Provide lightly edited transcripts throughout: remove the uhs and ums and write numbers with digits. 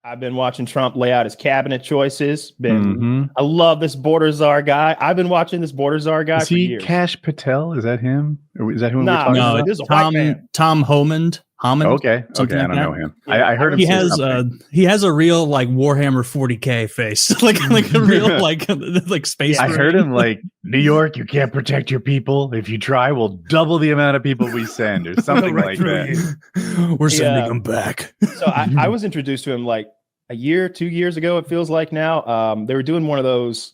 I've been watching Trump lay out his cabinet choices. I love this border czar guy. I've been watching this border czar guy for years. Kash Patel? Is that him? Or is that who we're Nah, talking no, about? this is a white man. Tom Homan. Okay. I don't know him. Yeah. I heard him. He has a real like Warhammer 40K face, like a real like space. I heard him like, New York, you can't protect your people. If you try, we'll double the amount of people we send, or something like that. We're sending them back. So I was introduced to him like a year, 2 years ago. It feels like now. They were doing one of those.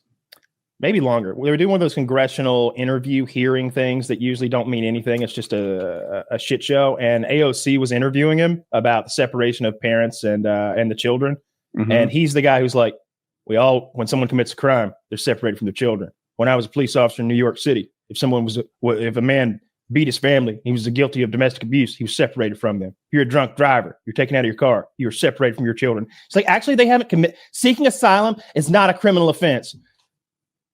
Maybe longer. We were doing one of those congressional interview hearing things that usually don't mean anything. It's just a shit show. And AOC was interviewing him about the separation of parents and the children. And he's the guy who's like, when someone commits a crime, they're separated from their children. When I was a police officer in New York City, if a man beat his family, he was guilty of domestic abuse, he was separated from them. If you're a drunk driver, you're taken out of your car, you're separated from your children. It's like, actually, they haven't seeking asylum is not a criminal offense.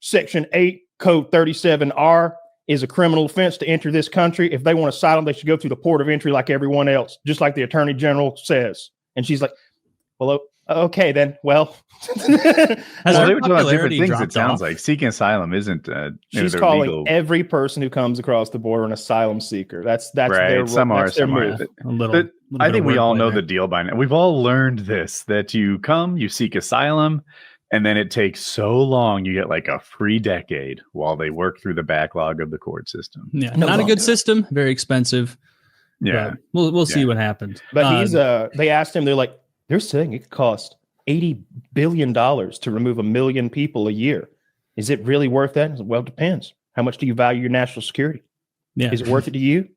Section 8, Code 37R is a criminal offense to enter this country. If they want asylum, they should go through the port of entry like everyone else, just like the Attorney General says. And she's like, well, okay, then. Well, they were talking about different things. It sounds like seeking asylum isn't. She's calling every person who comes across the border an asylum seeker. That's right. Some are. I think we all know the deal by now. We've all learned this: that you come, you seek asylum. And then it takes so long, you get like a free decade while they work through the backlog of the court system. Yeah, not a good system, very expensive. Yeah, we'll see what happens. But they asked him, they're like, they're saying it could cost $80 billion to remove 1 million people a year. Is it really worth that? Well, it depends. How much do you value your national security? Yeah, is it worth it to you?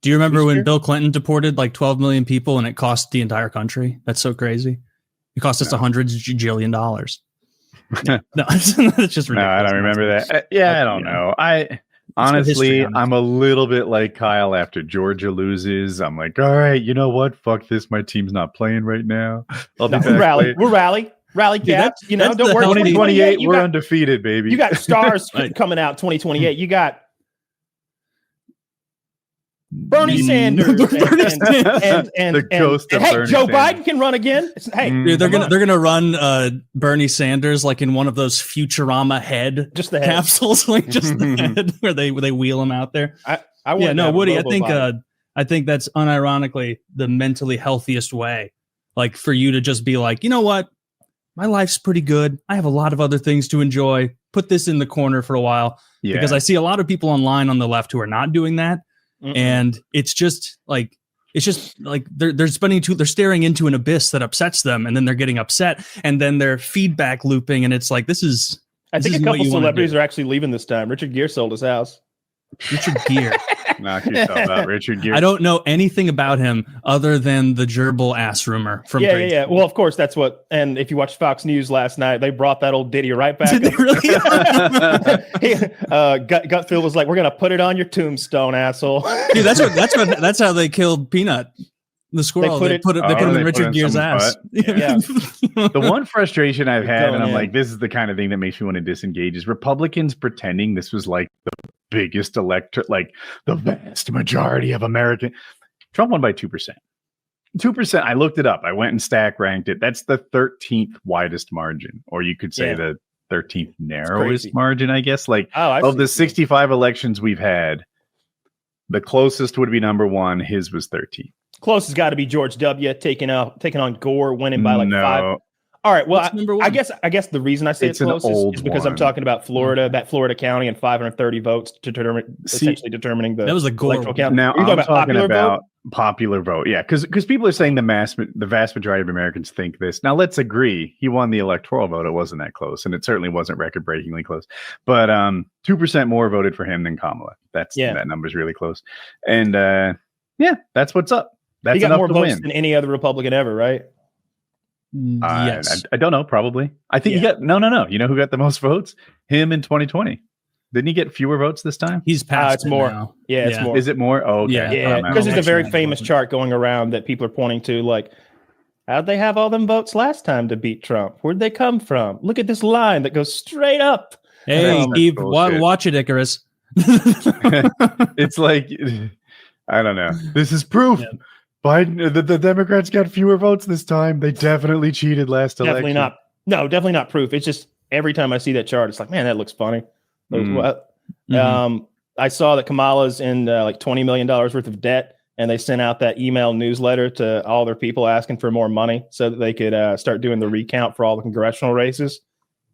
Do you remember when Bill Clinton deported like 12 million people and it cost the entire country? That's so crazy. It cost us $100 jillion. No, it's just ridiculous. No, I don't remember that. I don't know. Honestly, I'm a little bit like Kyle after Georgia loses. I'm like, all right, you know what? Fuck this. My team's not playing right now. We'll rally. Rally cats. Don't worry. 2028, we're undefeated, baby. You got stars coming out 2028. You got Bernie Sanders and the ghost of Bernie Joe Sanders. Biden can run again. They're gonna run Bernie Sanders like in one of those Futurama head just the head capsules, like just the head where they wheel him out there. Woody, I think that's unironically the mentally healthiest way, like for you to just be like, you know what, my life's pretty good. I have a lot of other things to enjoy. Put this in the corner for a while, because I see a lot of people online on the left who are not doing that. And it's just like they're staring into an abyss that upsets them, and then they're getting upset, and then they're feedback looping, and it's like I think a couple celebrities are actually leaving this time. Richard Gere sold his house. Richard Gere. Knock yourself out, Richard Gere. I don't know anything about him other than the gerbil ass rumor from Yeah. Well, of course, that's what. And if you watched Fox News last night, they brought that old ditty right back. Did they really? Gutfield was like, "We're gonna put it on your tombstone, asshole." Dude, that's how they killed Peanut, the squirrel. They put him in Richard Gere's ass. Yeah. The one frustration I've had, and I'm like, this is the kind of thing that makes me want to disengage, is Republicans pretending this was like the biggest like the vast majority of American. Trump won by 2%. 2%. I looked it up. I went and stack ranked it. That's the 13th widest margin, or you could say the 13th narrowest margin, I guess. Like of the 65 elections we've had, the closest would be number one. His was 13. Closest got to be George W. taking on Gore, winning by like 5. All right. Well, I guess the reason I say it's closest is because I'm talking about Florida, that Florida county, and 530 votes to essentially determining the that was the electoral count. Now I'm talking about popular vote. Yeah, because people are saying the vast majority of Americans think this. Now let's agree, he won the electoral vote. It wasn't that close, and it certainly wasn't record-breakingly close. But 2% more voted for him than Kamala. That number's really close. And that's what's up. That's he got enough more to votes win. than any other Republican ever, right? Yes. I don't know. Probably. I think he got no. You know who got the most votes? Him in 2020. Didn't he get fewer votes this time? He's past. It's more. Now. Yeah, it's more. Is it more? Oh, okay. Yeah. Because there's a very famous chart going around that people are pointing to, like, how'd they have all them votes last time to beat Trump? Where'd they come from? Look at this line that goes straight up. Hey, Steve, watch it, Icarus. It's like, I don't know. This is proof. Yeah. Biden, the Democrats got fewer votes this time. They definitely cheated last definitely election. Definitely not proof. It's just every time I see that chart, it's like, man, that looks funny. I saw that Kamala's in like $20 million worth of debt, and they sent out that email newsletter to all their people asking for more money so that they could start doing the recount for all the congressional races.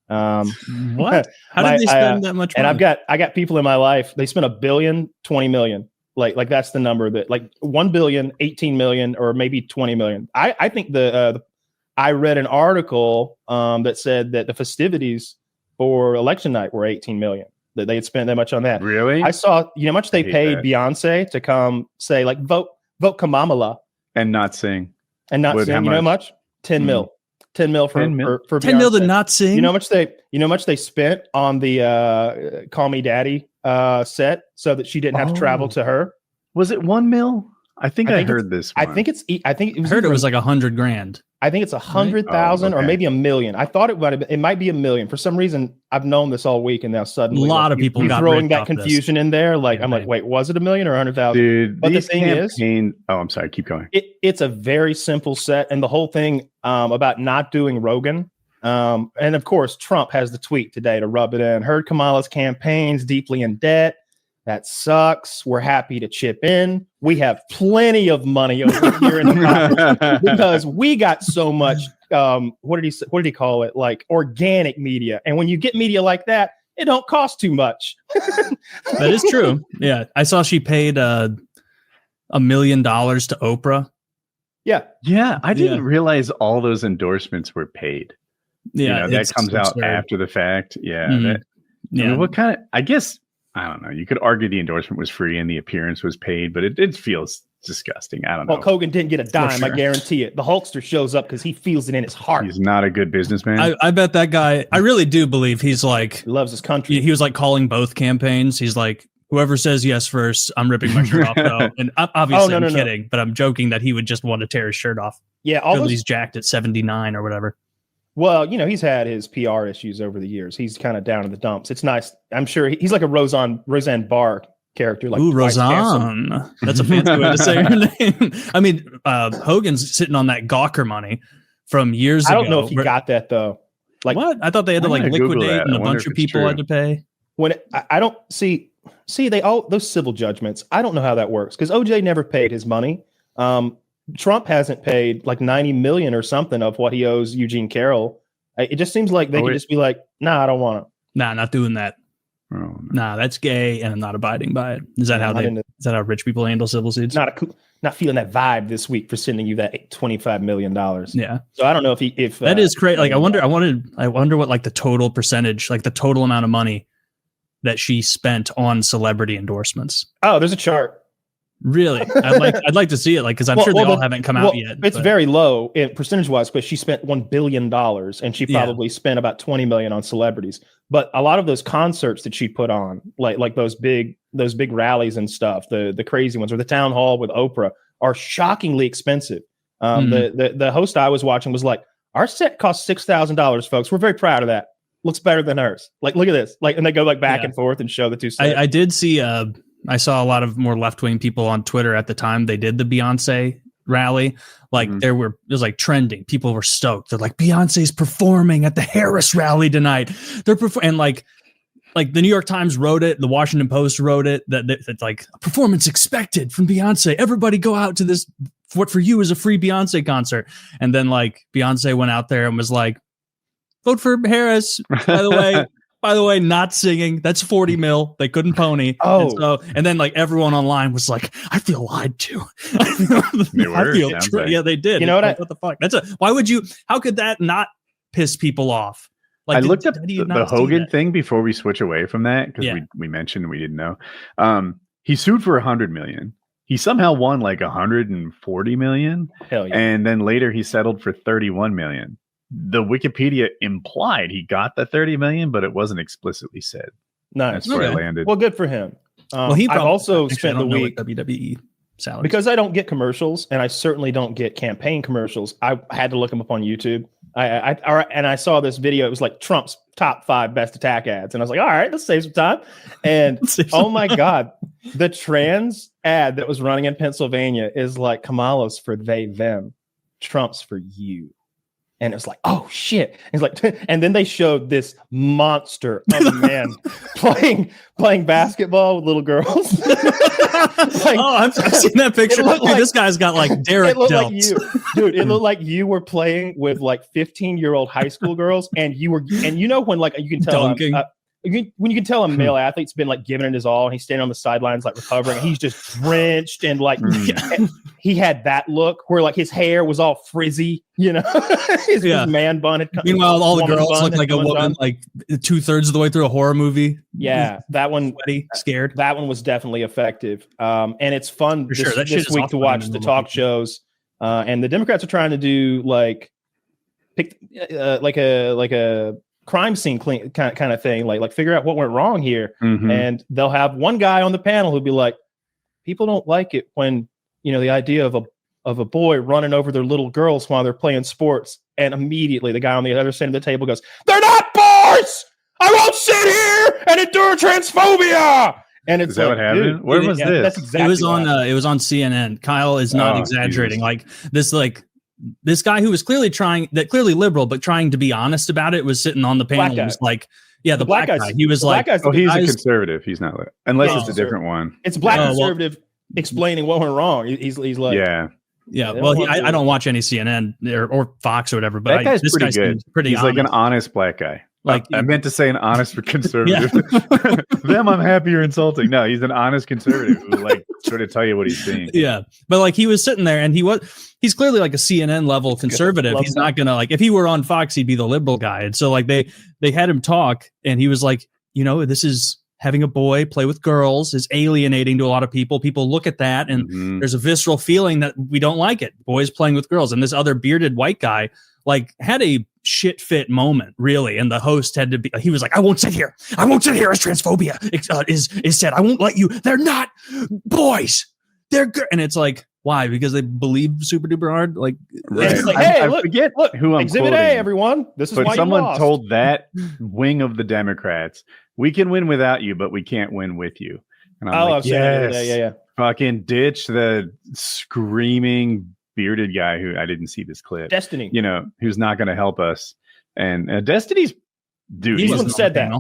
What? How did they spend that much money? And I got people in my life. They spent $1 billion, 20 million. Like that's the number that like 1 billion, 18 million, or maybe 20 million. I think I read an article that said that the festivities for election night were 18 million, that they had spent that much on that. Really? I saw, you know how much they paid Beyonce to come say like vote Kamala and not sing. And not sing. You know how much? 10 mil. 10 mil for 10 mil to not sing. You know how much they spent on the Call Me Daddy set so that she didn't have to travel to her. Was it 1 mil? I think I heard this one. I think it was like $100,000. I think it's 100,000 or maybe $1 million. I thought it might be $1 million. For some reason, I've known this all week, and now suddenly a lot of people got throwing that confusion in there. Like I'm like, wait, was it $1 million or 100,000? Dude, but the thing is, I'm sorry, keep going. It's a very simple set, and the whole thing about not doing Rogan. And of course, Trump has the tweet today to rub it in. Heard Kamala's campaign's deeply in debt. That sucks. We're happy to chip in. We have plenty of money over here in the Congress because we got so much. What did he call it? Like organic media. And when you get media like that, it don't cost too much. That is true. Yeah, I saw she paid $1 million to Oprah. Yeah. I didn't realize all those endorsements were paid. Yeah, that comes out after the fact. Yeah. I mean, what kind of? I guess. I don't know. You could argue the endorsement was free and the appearance was paid, but it feels disgusting. I don't know. Hulk Hogan didn't get a dime. Sure. I guarantee it. The Hulkster shows up because he feels it in his heart. He's not a good businessman. I bet that guy. I really do believe he's like he loves his country. He was like calling both campaigns. He's like, whoever says yes first, I'm ripping my shirt off. Though. And obviously, I'm kidding, but I'm joking that he would just want to tear his shirt off. Yeah, he's jacked at 79 or whatever. Well, he's had his PR issues over the years. He's kind of down in the dumps. It's nice. I'm sure he's like a Roseanne Barr character. Like Roseanne. That's a fancy way to say her name. I mean, Hogan's sitting on that Gawker money from years ago. I don't know if he got that though. Like what? I thought they had to like liquidate and a bunch of people had to pay. I don't see those civil judgments. I don't know how that works because OJ never paid his money. Trump hasn't paid like 90 million or something of what he owes Eugene Carroll. It just seems like they could just be like, nah, I don't want it. Nah, not doing that. Oh, no. Nah, that's gay, and I'm not abiding by it. Is that how rich people handle civil suits? Not feeling that vibe this week for sending you that $25 million. Yeah. So I don't know if that is crazy. Like I wonder what like the total percentage, like the total amount of money that she spent on celebrity endorsements. Oh, there's a chart. Really? I'd like to see it, like, because I'm sure they all haven't come out yet. It's very low percentage wise, but she spent $1 billion and she probably spent about 20 million on celebrities. But a lot of those concerts that she put on, like those big rallies and stuff, the crazy ones, or the town hall with Oprah, are shockingly expensive. The host I was watching was like, our set cost $6,000, folks. We're very proud of that. Looks better than hers. Like, look at this. Like, and they go like back and forth and show the two sets. I did see I saw a lot of more left-wing people on Twitter at the time they did the Beyonce rally. Like it was like trending. People were stoked. They're like, Beyonce's performing at the Harris rally tonight. And like the New York Times wrote it. The Washington Post wrote it that like a performance expected from Beyonce. Everybody go out to this. What for you is a free Beyonce concert. And then like Beyonce went out there and was like, vote for Harris. By the way, not singing. That's 40 mil. They couldn't pony. Oh, and then like everyone online was like, I feel lied to. Yeah, they did. You know what the fuck? Why would you? How could that not piss people off? Like, I looked up the Hogan thing before we switch away from that because we mentioned we didn't know. He sued for $100 million. He somehow won like $140 million. Hell yeah! And then later he settled for $31 million. The Wikipedia implied he got the 30 million, but it wasn't explicitly said. Nice. That's where I landed. Well, good for him. I've also spent the week WWE salaries because I don't get commercials, and I certainly don't get campaign commercials. I had to look them up on YouTube. I saw this video. It was like Trump's top 5 best attack ads, and I was like, all right, let's save some time. And oh my god, the trans ad that was running in Pennsylvania is like Kamala's for they, them, Trump's for you. And it's like, oh shit. And it's like, and then they showed this monster of a man playing basketball with little girls. Like, I've seen that picture. Dude, like, this guy's got like Derek delts. Dude, it looked like you were playing with like 15-year-old high school girls, and you know when like you can tell when you can tell a male athlete's been like giving it his all, and he's standing on the sidelines like recovering, and he's just drenched and like he had that look where like his hair was all frizzy, you know, his man bun. Meanwhile, all the girls look like a woman, like 2/3 of the way through a horror movie. Yeah, that one, sweaty, scared. That one was definitely effective, and it's fun this week to watch the talk shows. And the Democrats are trying to do like pick like a crime scene clean kind of thing, like figure out what went wrong here. And they'll have one guy on the panel who'll be like, people don't like it when, you know, the idea of a boy running over their little girls while they're playing sports. And immediately the guy on the other side of the table goes, they're not boys! I won't sit here and endure transphobia! And it's is that what happened? Dude, where was this? That's exactly it was on CNN. Kyle is not exaggerating. Jesus. This guy who was clearly liberal, but trying to be honest about it, was sitting on the panel. And was like, yeah, the black guy. He was like, he's a conservative. He's not, unless it's a different one. It's black conservative explaining what went wrong. He's like, yeah. Well, I don't watch any CNN or Fox or whatever, but that guy's pretty good. He's honest. Like an honest black guy. Like I meant to say an honest conservative. Them I'm happy you're insulting. No, he's an honest conservative who like sort of tell you what he's saying. Yeah. But like he was sitting there and he's clearly like a CNN level conservative. He's not gonna like, if he were on Fox, he'd be the liberal guy. And so like they had him talk and he was like, you know, this is having a boy play with girls is alienating to a lot of people. People look at that and there's a visceral feeling that we don't like it. Boys playing with girls. And this other bearded white guy like had a shit fit moment, really. And the host had to be, he was like, I won't sit here as transphobia is said. I won't let you. They're not boys. They're and it's like, why? Because they believe super duper hard. Like, right. Like hey, I forget who I'm Exhibit quoting. A, everyone. This is why someone you lost. Told that wing of the Democrats, we can win without you, but we can't win with you. And I'm like, yes, yeah. Fucking ditch the screaming bearded guy who I didn't see this clip. Destiny, you know, who's not going to help us. And Destiny's dude. He's the one who said that.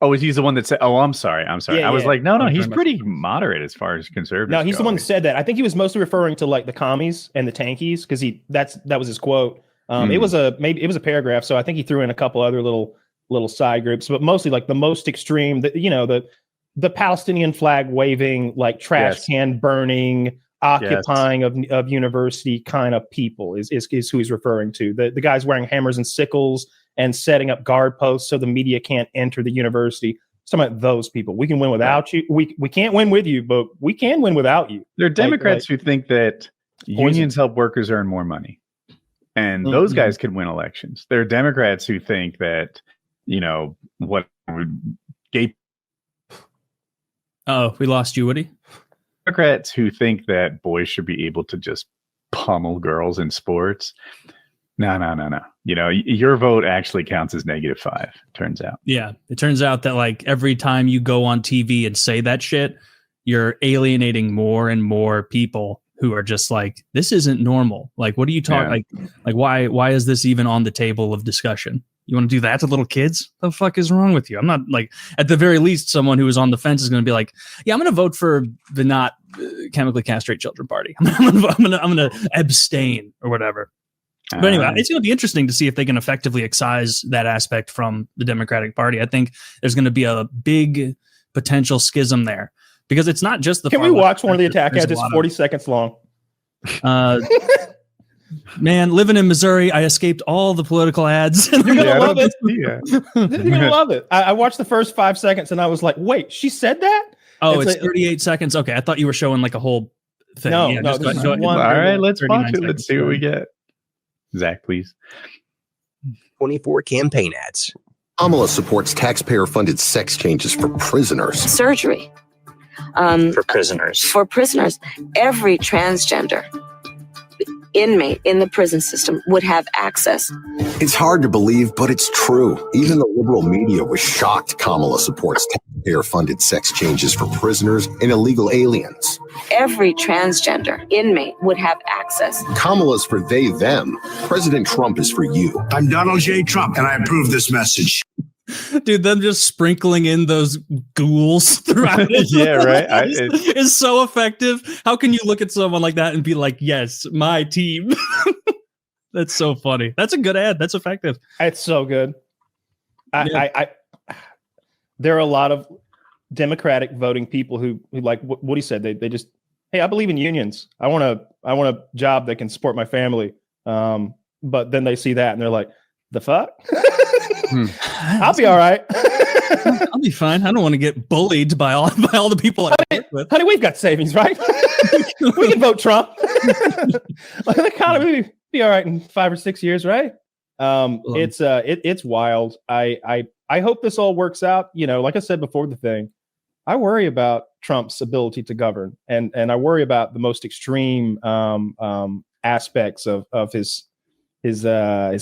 Oh, is he the one that said? Oh, I'm sorry. I was like, no, he's pretty moderate as far as conservative. No, he's the one that said that. I think he was mostly referring to like the commies and the tankies because that was his quote. It was a paragraph, so I think he threw in a couple other little side groups, but mostly like the most extreme. The Palestinian flag waving, like trash can burning, occupying of university kind of people is who he's referring to. The guys wearing hammers and sickles and setting up guard posts so the media can't enter the university. Some of those people. We can win without you. We can't win with you, but we can win without you. There are Democrats who think that unions help workers earn more money, and those guys can win elections. There are Democrats who think that, you know, Oh, we lost you, Woody. Democrats who think that boys should be able to just pummel girls in sports. No. You know, your vote actually counts as -5, turns out. Yeah. It turns out that like every time you go on TV and say that shit, you're alienating more and more people who are just like, this isn't normal. Like, what are you talking? Like why is this even on the table of discussion? You want to do that to little kids? What the fuck is wrong with you? I'm not like, at the very least, someone who is on the fence is going to be like, yeah, I'm going to vote for the not chemically castrate children party. I'm going to abstain or whatever. But anyway, it's going to be interesting to see if they can effectively excise that aspect from the Democratic Party. I think there's going to be a big potential schism there because it's not just the. Can we watch one of the attack ads? It's 40 seconds long. Man, living in Missouri, I escaped all the political ads. You're gonna love it. You're gonna love it. I watched the first 5 seconds and I was like, "Wait, she said that?" Oh, it's 38 seconds. Okay, I thought you were showing like a whole thing. No, all right, let's watch it. Let's see what we get. Zach, please. 24 campaign ads. Kamala supports taxpayer-funded sex changes for prisoners. Surgery. For prisoners. For prisoners. Every transgender inmate in the prison system would have access. It's hard to believe, but it's true. Even the liberal media was shocked Kamala supports taxpayer-funded sex changes for prisoners and illegal aliens. Every transgender inmate would have access. Kamala's for they, them. President Trump is for you. I'm Donald J. Trump, and I approve this message. Dude, them just sprinkling in those ghouls throughout it. Yeah, right. It's so effective. How can you look at someone like that and be like, yes, my team? That's so funny. That's a good ad. That's effective. It's so good. There are a lot of Democratic voting people who like what he said. They just, hey, I believe in unions. I want a job that can support my family. But then they see that and they're like, the fuck? I'll be all right. I'll be fine. I don't want to get bullied by all the people I work with. Honey, we've got savings, right? We can vote Trump. Like, the economy will be all right in 5 or 6 years, right? It's wild. I hope this all works out. You know, like I said before the thing, I worry about Trump's ability to govern, and I worry about the most extreme aspects of his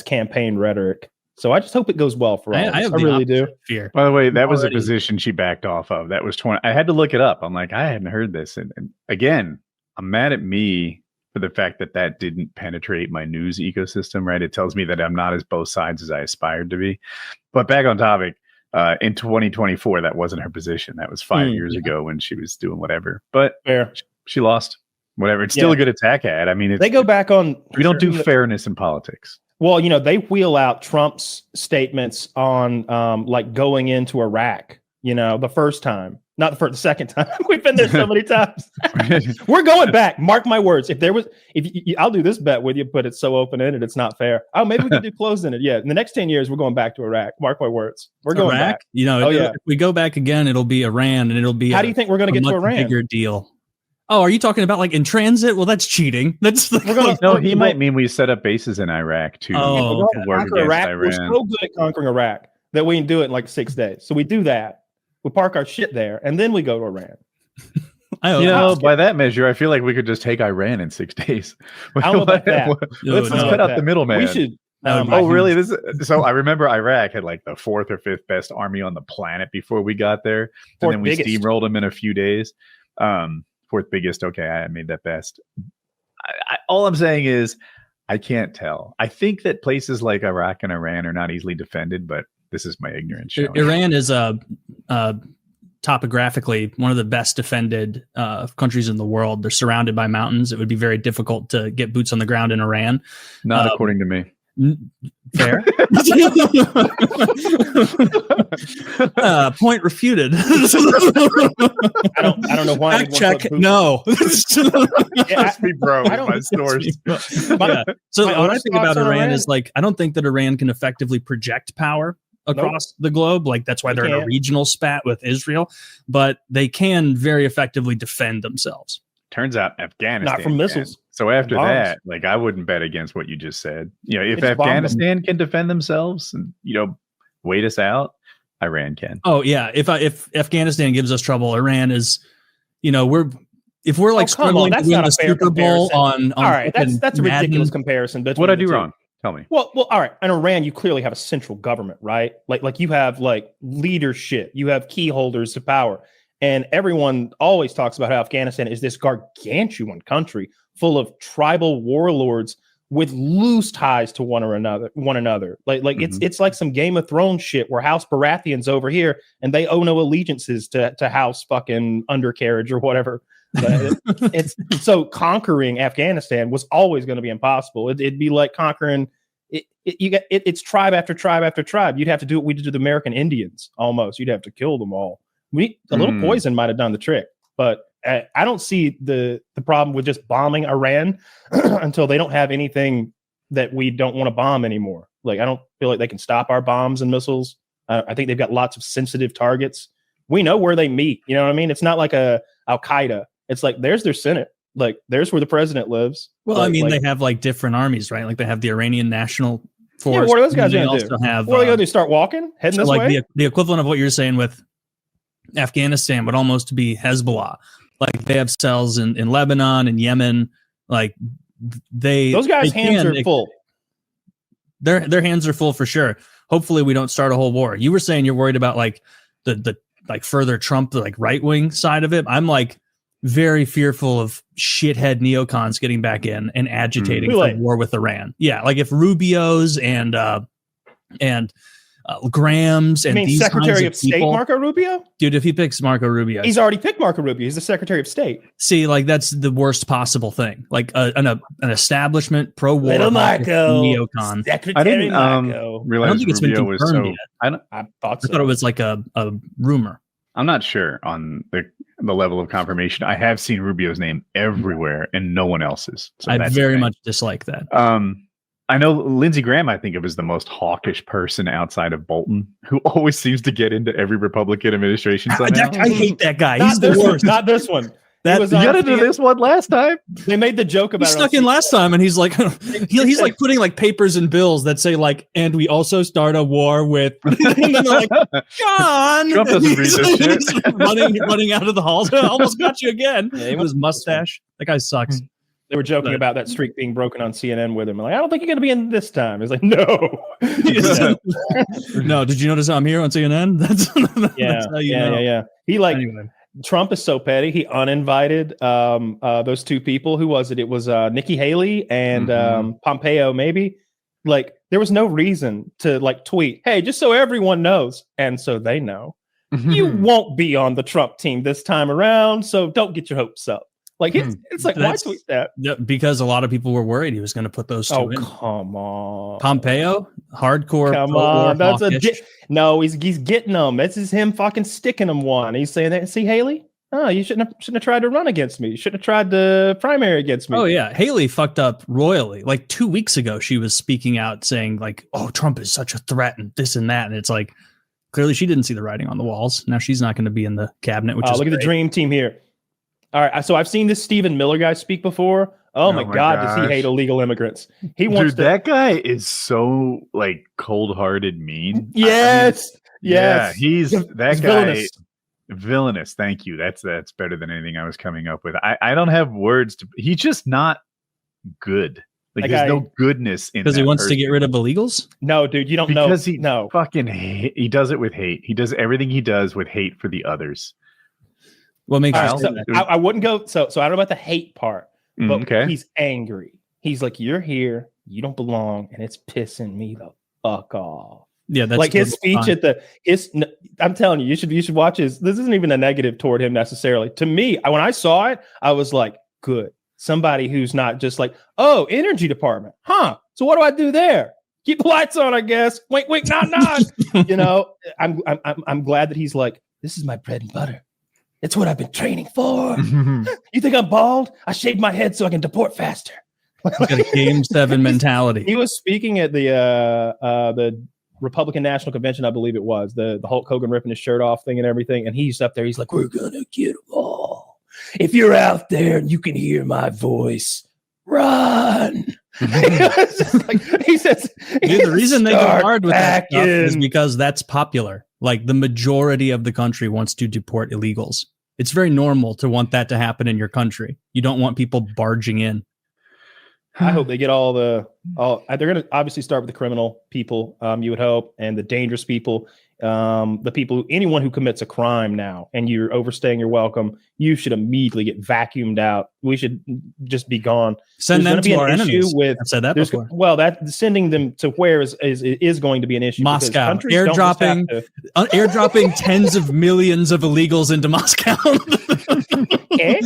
campaign rhetoric. So I just hope it goes well for all of us. I really do. Fear. By the way, that was a position she backed off of. That was 20. I had to look it up. I'm like, I hadn't heard this. And again, I'm mad at me for the fact that didn't penetrate my news ecosystem, right? It tells me that I'm not as both sides as I aspired to be. But back on topic, in 2024, that wasn't her position. That was 5 years ago when she was doing whatever. But she lost. Whatever. It's still a good attack ad. I mean, they go back on. We don't do fairness in politics. Well, you know, they wheel out Trump's statements on like going into Iraq, you know, the first time, not the second time. We've been there so many times. We're going back. Mark my words. I'll do this bet with you, but it's so open-ended, it's not fair. Oh, maybe we could do closed-ended. Yeah. In the next 10 years, we're going back to Iraq. Mark my words. We're going back. You know, if we go back again, it'll be Iran, and it'll be how do you think we're going to get to Iran? Bigger deal. Oh, are you talking about like in transit? Well, that's cheating. That's no. He might mean we set up bases in Iraq too. Work against Iran. We're so good at conquering Iraq that we can do it in like 6 days. So we do that. We park our shit there, and then we go to Iran. By that measure, I feel like we could just take Iran in 6 days. I don't know about that. Let's cut out the middleman. We should. Really? So I remember Iraq had like the 4th or 5th best army on the planet before we got there, and then we steamrolled them in a few days. 4th biggest. Okay, I made that best. All I'm saying is I can't tell. I think that places like Iraq and Iran are not easily defended, but this is my ignorance. Iran is topographically one of the best defended countries in the world. They're surrounded by mountains. It would be very difficult to get boots on the ground in Iran. Not according to me. Fair. Point refuted. I don't know why. Fact check. No. Must be broke. My source. So what I think about Iran is like I don't think that Iran can effectively project power across the globe. Like that's why they're in a regional spat with Israel, but they can very effectively defend themselves. Turns out Afghanistan not from missiles. So after that, like I wouldn't bet against what you just said. You know, if Afghanistan can defend themselves and wait us out, Iran can. Oh yeah, if Afghanistan gives us trouble, Iran is, if we're like struggling to win the Super Bowl on all right, that's a ridiculous comparison. What I do wrong? Tell me. Well, all right. In Iran, you clearly have a central government, right? Like you have like leadership, you have key holders to power. And everyone always talks about how Afghanistan is this gargantuan country full of tribal warlords with loose ties to one another. Like it's like some Game of Thrones shit where House Baratheon's over here and they owe no allegiances to House fucking Undercarriage or whatever. It's so conquering Afghanistan was always going to be impossible. It'd be like conquering it's tribe after tribe after tribe. You'd have to do what we did to the American Indians almost. You'd have to kill them all. A little poison might have done the trick, but I don't see the problem with just bombing Iran until they don't have anything that we don't want to bomb anymore. Like, I don't feel like they can stop our bombs and missiles. I think they've got lots of sensitive targets. We know where they meet. You know what I mean? It's not like a Al-Qaeda. It's like, there's their Senate. Like, there's where the president lives. Well, they have like different armies, right? Like they have the Iranian National Force. Yeah, what are those guys going to do? What are they going to do? Start walking? Heading this way? The equivalent of what you're saying with Afghanistan would almost be Hezbollah. Like they have cells in Lebanon and Yemen. Like those guys' hands are full. Their hands are full for sure. Hopefully we don't start a whole war. You were saying you're worried about like the like further Trump, the like right wing side of it. I'm like very fearful of shithead neocons getting back in and agitating for war with Iran. Yeah, like if Rubio's and Graham's and these Secretary of State people, Marco Rubio? Dude, if he picks Marco Rubio, he's already picked Marco Rubio. He's the Secretary of State. See, like that's the worst possible thing. Like an establishment pro-war Little Marco neocon. Secretary Marco. Realize I don't think it's been Rubio was confirmed so. yet. I thought so. I thought it was like a rumor. I'm not sure on the level of confirmation. I have seen Rubio's name everywhere and no one else's. So I very much dislike that. I know Lindsey Graham, I think of as the most hawkish person outside of Bolton, who always seems to get into every Republican administration. I hate that guy. He's the worst. Not this one. You got into this one last time. They made the joke about he stuck in last time, and he's like, he's like putting like papers and bills that say like, and we also start a war with. And they're like, John, Trump doesn't read this shit. running out of the halls. I almost got you again. Yeah, his mustache. That guy sucks. They were joking about that streak being broken on CNN with him. Like, I don't think you're going to be in this time. He's like, no. No, did you notice I'm here on CNN? That's how you know. Yeah. He anyway. Trump is so petty. He uninvited those two people. Who was it? It was Nikki Haley and Pompeo, maybe. Like, there was no reason to like tweet, hey, just so everyone knows. And so they know. You won't be on the Trump team this time around. So don't get your hopes up. Like it's like, why tweet that? Yeah, because a lot of people were worried he was going to put those two in. Come on, Pompeo, hardcore. Come on, that's no. He's getting them. This is him fucking sticking them one. He's saying that. See, Haley, you shouldn't have tried to run against me. You shouldn't have tried the primary against me. Oh yeah, Haley fucked up royally. Like 2 weeks ago, she was speaking out saying like, "Oh, Trump is such a threat and this and that," and it's like clearly she didn't see the writing on the walls. Now she's not going to be in the cabinet. Which is look at the dream team here. All right, so I've seen this Stephen Miller guy speak before. Oh my God, does he hate illegal immigrants? He wants that guy is so like cold-hearted, mean. Yes. Yeah, he's that guy. Villainous. Thank you. That's better than anything I was coming up with. I don't have words to. He's just not good. Like there's no goodness in. Because he wants to get rid of illegals. No, dude, you don't know. Because he fucking he does it with hate. He does everything he does with hate for the others. What makes I wouldn't go so I don't know about the hate part, but he's angry. He's like, you're here, you don't belong, and it's pissing me the fuck off. Yeah, that's like his speech fine. I'm telling you, you should watch his. This isn't even a negative toward him necessarily. To me, when I saw it, I was like, good. Somebody who's not just like, oh, energy department, huh? So what do I do there? Keep the lights on, I guess. Wink, wink, nod, nod. You know, I'm glad that he's like, this is my bread and butter. It's what I've been training for. You think I'm bald? I shaved my head so I can deport faster. He's got a Game 7 mentality. He was speaking at the Republican National Convention, I believe it was, the Hulk Hogan ripping his shirt off thing and everything. And he's up there. He's like, we're going to get them all. If you're out there and you can hear my voice, run. He says, dude, the reason they go hard with that stuff is because that's popular. Like the majority of the country wants to deport illegals. It's very normal to want that to happen in your country. You don't want people barging in. I hope they get they're going to obviously start with the criminal people, you would hope, and the dangerous people, anyone who commits a crime now and you're overstaying your welcome, you should immediately get vacuumed out. We should just be gone. Send them to our enemies. I've said that before. Well, sending them to where is going to be an issue. Moscow, airdropping tens of millions of illegals into Moscow. They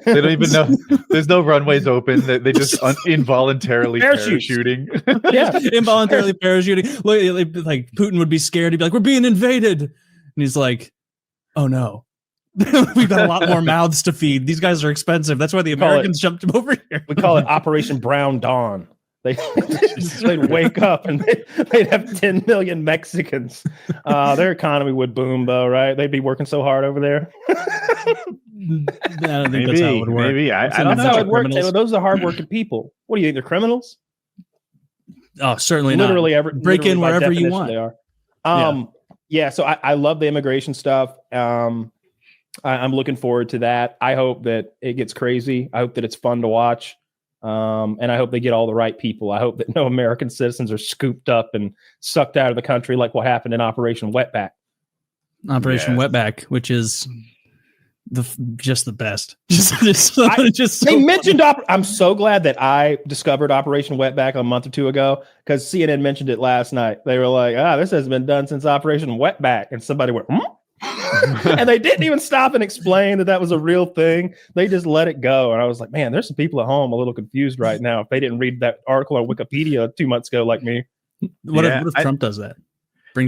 don't even know. There's no runways open. They just involuntarily parachuting. Yeah, involuntarily parachuting. Like Putin would be scared. He'd be like, "We're being invaded," and he's like, "Oh no, we've got a lot more mouths to feed. These guys are expensive. That's why the Americans jumped over here." We call it Operation Brown Dawn. They'd wake up and they'd have 10 million Mexicans. Their economy would boom, though, right? They'd be working so hard over there. I don't think that's how it would work. Maybe I don't know how it works. Those are hardworking people. What do you think? They're criminals? Oh, certainly literally not. Break in wherever you want. They are. Yeah. So I love the immigration stuff. I'm looking forward to that. I hope that it gets crazy. I hope that it's fun to watch. And I hope they get all the right people. I hope that no American citizens are scooped up and sucked out of the country like what happened in Operation Wetback. Operation Wetback, which is just the best. They mentioned I'm so glad that I discovered Operation Wetback a month or two ago, because CNN mentioned it last night. They were like, this hasn't been done since Operation Wetback. And somebody went, and they didn't even stop and explain that was a real thing. They just let it go. And I was like, man, there's some people at home a little confused right now if they didn't read that article on Wikipedia 2 months ago like me. What if Trump does that?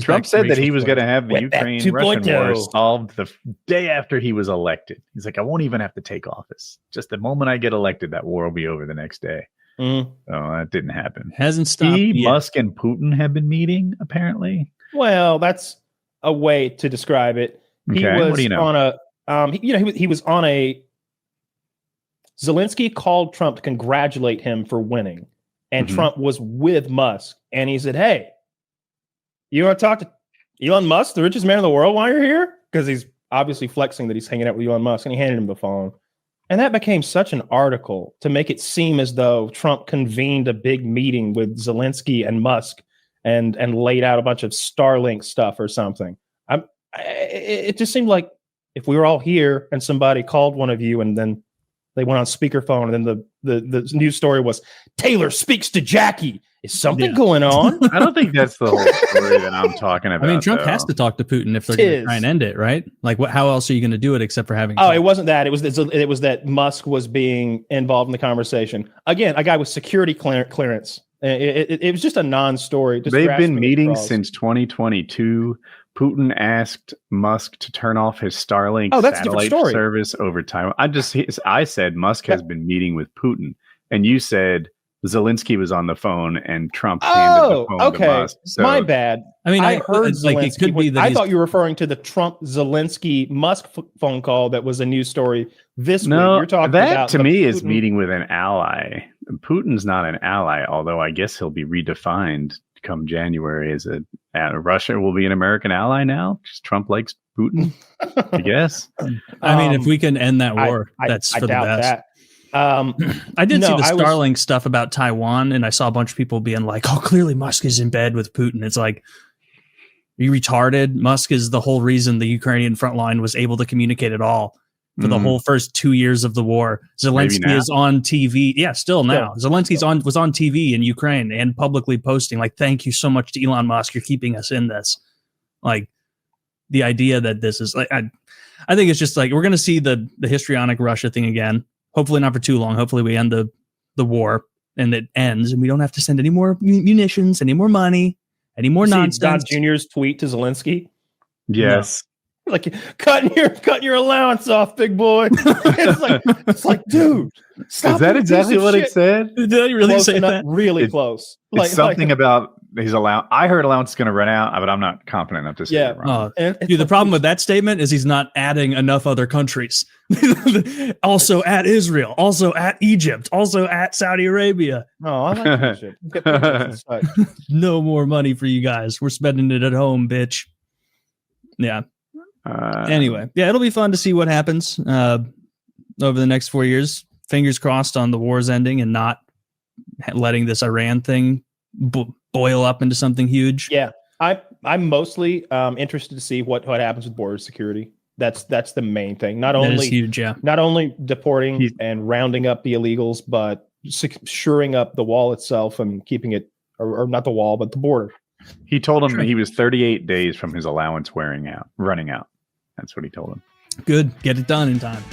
Trump said that he was going to have the Ukraine-Russian war solved the day after he was elected. He's like, I won't even have to take office. Just the moment I get elected, that war will be over the next day. So that didn't happen. Hasn't stopped yet. Musk and Putin have been meeting, apparently. Well, that's a way to describe it. Okay. What do you know? On a, he was on a. Zelensky called Trump to congratulate him for winning, and Trump was with Musk, and he said, "Hey, you want to talk to Elon Musk, the richest man in the world, while you're here?" Because he's obviously flexing that he's hanging out with Elon Musk, and he handed him the phone. And that became such an article to make it seem as though Trump convened a big meeting with Zelensky and Musk and laid out a bunch of Starlink stuff or something. It just seemed like if we were all here and somebody called one of you and then they went on speakerphone, and then the news story was Taylor speaks to Jackie. Is something going on? I don't think that's the whole story that I'm talking about. I mean, Trump has to talk to Putin if they're going to try and end it, right? Like, how else are you going to do it except for having? It wasn't that. It was that Musk was being involved in the conversation. Again, a guy with security clearance. It was just a non-story. They've been meeting since 2022. Putin asked Musk to turn off his Starlink satellite service over Taiwan. I said Musk has been meeting with Putin, and you said Zelensky was on the phone and Trump handed the phone to Musk. So, my bad. I mean, I heard Zelensky. It could be that I thought you were referring to the Trump Zelensky Musk phone call that was a news story this week. You're talking that about to me is meeting with an ally. Putin's not an ally, although I guess he'll be redefined come January as Russia will be an American ally now. Just Trump likes Putin, I guess. I mean, if we can end that war, that's for the best. That. I did see the Starlink stuff about Taiwan, and I saw a bunch of people being like, "Oh, clearly Musk is in bed with Putin." It's like, are you retarded? Musk is the whole reason the Ukrainian front line was able to communicate at all for the whole first 2 years of the war. Zelensky is on TV. Yeah, still now. Yeah. Zelensky's was on TV in Ukraine and publicly posting like, "Thank you so much to Elon Musk. You're keeping us in this." Like the idea that this is like, I think it's just like we're going to see the histrionic Russia thing again. Hopefully not for too long. Hopefully we end the war and it ends and we don't have to send any more munitions, any more money, any more nonsense. Don Jr.'s tweet to Zelensky. Yes. No. Like cutting your allowance off, big boy. it's like, dude, stop. Is that exactly what it said? Did I really close say that? Really close. It's something about his allowance. I heard allowance is going to run out, but I'm not confident enough to say it wrong. Dude, the problem with that statement is he's not adding enough other countries. Also at Israel, also at Egypt, also at Saudi Arabia. Oh, I like that shit. No more money for you guys. We're spending it at home, bitch. Yeah. Anyway, yeah, it'll be fun to see what happens over the next 4 years. Fingers crossed on the war's ending and not letting this Iran thing boil up into something huge. Yeah, I'm mostly interested to see what happens with border security. That's the main thing. Not only huge, yeah. Not only deporting and rounding up the illegals, but shoring up the wall itself and keeping it, or not the wall, but the border. He told him he was 38 days from his allowance running out. That's what he told him. Good. Get it done in time.